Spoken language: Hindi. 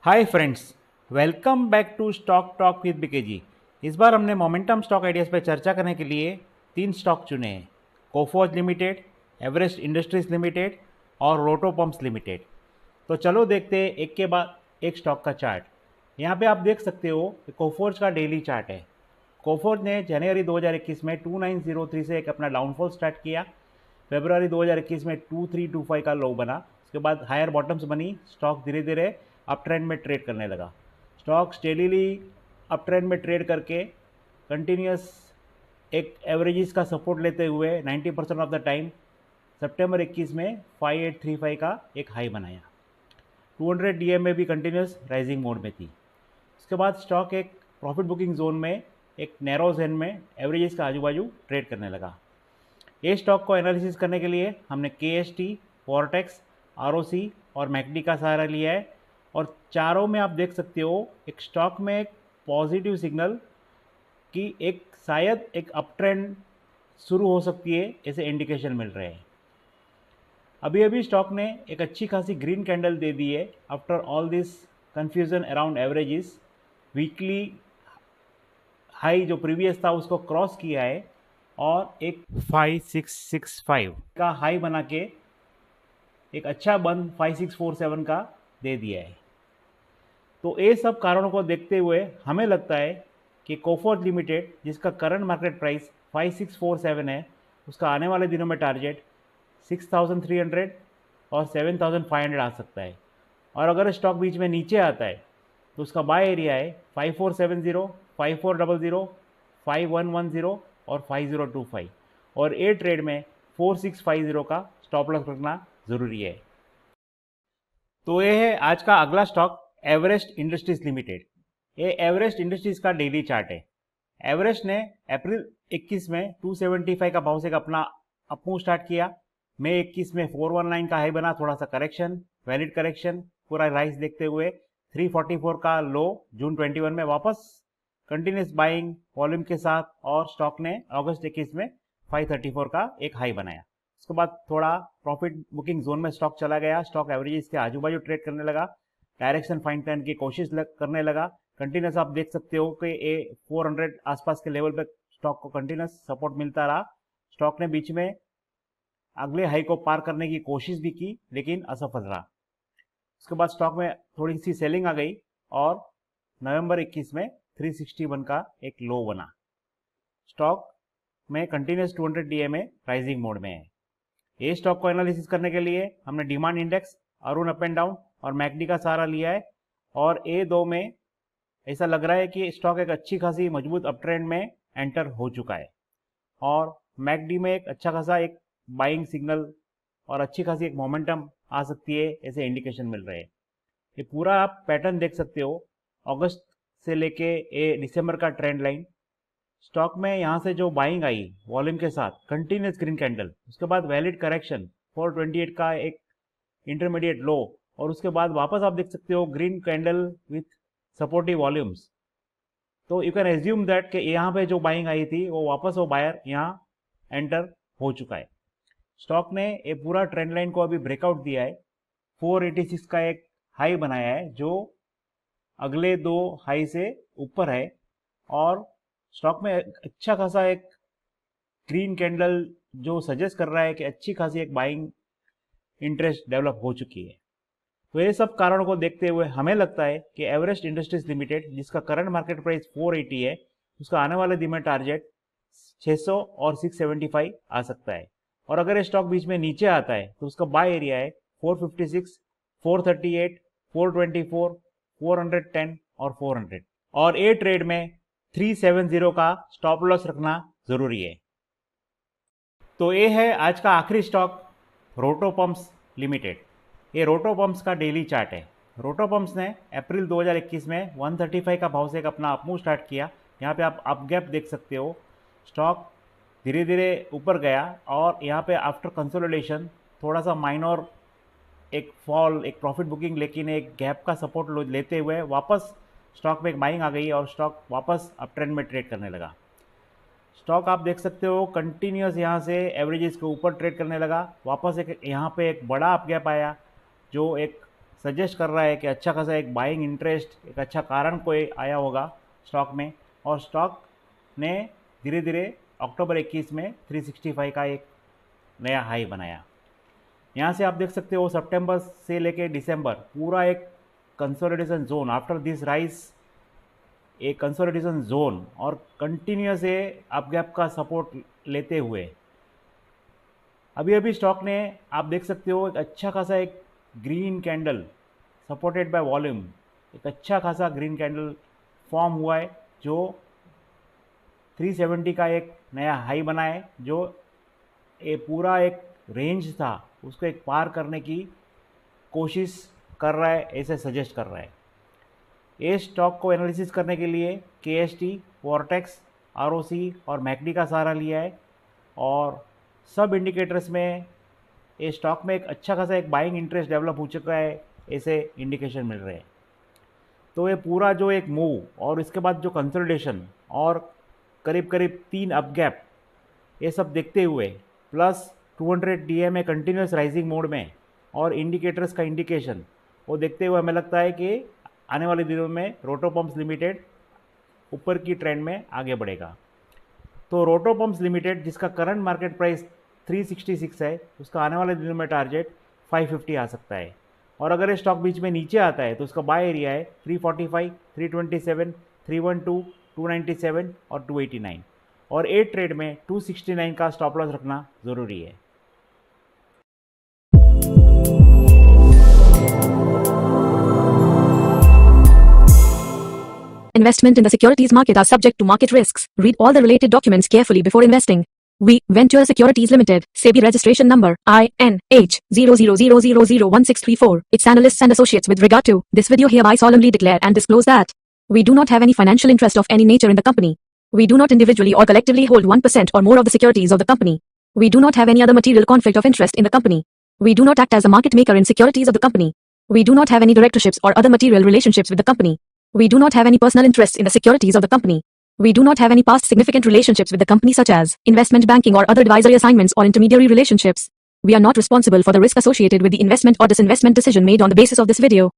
Hi friends, welcome back to stock talk with BKG. इस बार हमने मोमेंटम स्टॉक आइडियाज़ पर चर्चा करने के लिए 3 स्टॉक चुने हैं। Coforge limited, Everest industries limited और रोटो पंप्स लिमिटेड। तो चलो देखते हैं एक के बाद एक स्टॉक का चार्ट। यहाँ पे आप देख सकते हो कि कोफोर्ज का डेली चार्ट है। कोफोर्ज ने जनवरी 2021 में 2903 से एक अपना डाउनफॉल स्टार्ट किया। फरवरी 2021 में 2325 का लो बना। उसके बाद हायर बॉटम्स बनी। स्टॉक धीरे धीरे अप ट्रेंड में ट्रेड करने लगा। स्टॉक स्टेडीली अप ट्रेंड में ट्रेड करके कंटिन्यूस एक एवरेजेस का सपोर्ट लेते हुए 90% ऑफ द टाइम सितंबर 21 में 5835 का एक हाई बनाया। 200 डीएम में भी कंटिन्यूस राइजिंग मोड में थी। उसके बाद स्टॉक एक प्रॉफिट बुकिंग जोन में एक नैरो जोन में एवरेजेस का आजू बाजू ट्रेड करने लगा। ये स्टॉक को एनालिसिस करने के लिए हमने KST, वॉर्टेक्स, ROC और मैकडी का सहारा लिया है। और चारों में आप देख सकते हो एक स्टॉक में एक पॉजिटिव सिग्नल कि एक शायद एक अप ट्रेंड शुरू हो सकती है, ऐसे इंडिकेशन मिल रहे हैं। अभी अभी स्टॉक ने एक अच्छी खासी ग्रीन कैंडल दे दी है after all this confusion around averages. Weekly high जो प्रीवियस था उसको क्रॉस किया है और एक 5665 का हाई बना के एक अच्छा बंद 5647 का दे दिया है। तो ये सब कारणों को देखते हुए हमें लगता है कि कोफोर्ज लिमिटेड, जिसका करंट मार्केट प्राइस 5647 है, उसका आने वाले दिनों में टारगेट 6300 और 7500 आ सकता है। और अगर स्टॉक बीच में नीचे आता है तो उसका बाय एरिया है 5470, 5400, 5110 और 5025। और ए ट्रेड में 4650 का स्टॉप लॉस रखना ज़रूरी है। तो ये है आज का अगला स्टॉक, एवरेस्ट इंडस्ट्रीज लिमिटेड। ये एवरेस्ट इंडस्ट्रीज का डेली चार्ट है। एवरेस्ट ने अप्रैल 21 में 275 का भाव से अपना अपमूव स्टार्ट किया। मई 21 में 419 का हाई बना, थोड़ा सा करेक्शन, वैलिड करेक्शन, पूरा राइस देखते हुए 344 का लो जून 21 में वापस कंटिन्यूस बाइंग वॉल्यूम के साथ, और स्टॉक ने अगस्त 21 में 534 का एक हाई बनाया। उसके बाद थोड़ा प्रॉफिट बुकिंग जोन में स्टॉक चला गया। स्टॉक एवरेजेस के आजू बाजू ट्रेड करने लगा, डायरेक्शन फाइन करने की कोशिश करने लगा। कंटिन्यूस आप देख सकते हो कि ये 400 आसपास के लेवल पे स्टॉक को कंटिन्यूस सपोर्ट मिलता रहा। स्टॉक ने बीच में अगले हाई को पार करने की कोशिश भी की लेकिन असफल रहा। उसके बाद स्टॉक में थोड़ी सी सेलिंग आ गई और नवंबर 21 में 361 का एक लो बना। स्टॉक में कंटिन्यूस 200 डीए में राइजिंग मोड में है। ये स्टॉक को एनालिसिस करने के लिए हमने demand index, Arun up and down और मैकडी का सहारा लिया है। और ए दो में ऐसा लग रहा है कि स्टॉक एक अच्छी खासी मजबूत अप ट्रेंड में एंटर हो चुका है। और मैकडी में एक अच्छा खासा एक बाइंग सिग्नल और अच्छी खासी एक मोमेंटम आ सकती है, ऐसे इंडिकेशन मिल रहे हैं। ये पूरा आप पैटर्न देख सकते हो, अगस्त से लेके ये दिसंबर का ट्रेंड लाइन। स्टॉक में यहाँ से जो बाइंग आई वॉल्यूम के साथ कंटिन्यूस ग्रीन कैंडल, उसके बाद वैलिड करेक्शन 428 का एक इंटरमीडिएट लो, और उसके बाद वापस आप देख सकते हो green candle with supportive volumes. तो यू कैन एज्यूम दैट कि यहाँ पे जो बाइंग आई थी वो वापस वो बायर यहाँ एंटर हो चुका है। स्टॉक ने ये पूरा ट्रेंड लाइन को अभी ब्रेकआउट दिया है। 486 का एक हाई बनाया है जो अगले दो हाई से ऊपर है। और स्टॉक में अच्छा खासा एक ग्रीन कैंडल जो सजेस्ट कर रहा है कि अच्छी खासी एक बाइंग इंटरेस्ट डेवलप हो चुकी है। तो ये सब कारणों को देखते हुए हमें लगता है कि एवरेस्ट इंडस्ट्रीज लिमिटेड, जिसका करंट मार्केट प्राइस 480 है, उसका आने वाले दिन में टारगेट 600 और 675 आ सकता है। और अगर ये स्टॉक बीच में नीचे आता है तो उसका बाय एरिया है 456, 438, 424, 410 और 400। और ए ट्रेड में 370 का स्टॉप लॉस रखना जरूरी है। तो ये है आज का आखिरी स्टॉक, रोटो पंप्स लिमिटेड। ये रोटो पंप्स का डेली चार्ट है। रोटो पंप्स ने अप्रैल 2021 में 135 का भाव से एक अपना अपमूव स्टार्ट किया। यहाँ पे आप अप गैप देख सकते हो। स्टॉक धीरे धीरे ऊपर गया और यहाँ पे आफ्टर कंसोलिडेशन थोड़ा सा माइनर एक फॉल, एक प्रॉफिट बुकिंग, लेकिन एक गैप का सपोर्ट लेते हुए वापस स्टॉक में एक बाइंग आ गई और स्टॉक वापस अप ट्रेंड में ट्रेड करने लगा। स्टॉक आप देख सकते हो कंटिन्यूस यहाँ से एवरेजेस के ऊपर ट्रेड करने लगा। वापस एक यहाँ पे एक बड़ा अप गैप आया जो एक सजेस्ट कर रहा है कि अच्छा खासा एक बाइंग इंटरेस्ट, एक अच्छा कारण कोई आया होगा स्टॉक में, और स्टॉक ने धीरे धीरे अक्टूबर 21 में 365 का एक नया हाई बनाया। यहाँ से आप देख सकते हो सितंबर से लेके दिसंबर पूरा एक consolidation zone, after this rise एक कंसोलिडेशन जोन और कंटिन्यूस अप गैप का सपोर्ट लेते हुए अभी अभी स्टॉक ने आप देख सकते हो एक अच्छा खासा एक green candle supported by volume, एक अच्छा खासा ग्रीन कैंडल फॉर्म हुआ है जो 370 का एक नया हाई बना है, जो ये पूरा एक रेंज था उसको एक पार करने की कोशिश कर रहा है, ऐसे सजेस्ट कर रहा है। ये स्टॉक को एनालिसिस करने के लिए KST, वॉर्टेक्स, ROC और मैकडी का सहारा लिया है, और सब इंडिकेटर्स में ये स्टॉक में एक अच्छा खासा एक बाइंग इंटरेस्ट डेवलप हो चुका है, ऐसे इंडिकेशन मिल रहे हैं। तो ये पूरा जो एक मूव और इसके बाद जो कंसोलिडेशन और करीब करीब 3 अप गैप, ये सब देखते हुए प्लस 200 DA में कंटिन्यूस राइजिंग मोड में और इंडिकेटर्स का इंडिकेशन वो देखते हुए हमें लगता है कि आने वाले दिनों में रोटो पंप्स लिमिटेड ऊपर की ट्रेंड में आगे बढ़ेगा। तो रोटो पंप्स लिमिटेड जिसका करंट मार्केट प्राइस 366 है, उसका आने वाले दिनों में टारगेट 550 आ सकता है, और अगर ये स्टॉक बीच में नीचे आता है तो उसका बाय एरिया है 345, 327, 312, 297 और 289, और 8 ट्रेड में 269 का स्टॉप लॉस रखना ज़रूरी है। Investment in the securities market are subject to market risks. Read all the related documents carefully before investing. We, Venture Securities Limited, SEBI registration number INH 0000001634, its analysts and associates with regard to this video hereby solemnly declare and disclose that we do not have any financial interest of any nature in the company. We do not individually or collectively hold 1% or more of the securities of the company. We do not have any other material conflict of interest in the company. We do not act as a market maker in securities of the company. We do not have any directorships or other material relationships with the company. We do not have any personal interests in the securities of the company. We do not have any past significant relationships with the company such as investment banking or other advisory assignments or intermediary relationships. We are not responsible for the risk associated with the investment or disinvestment decision made on the basis of this video.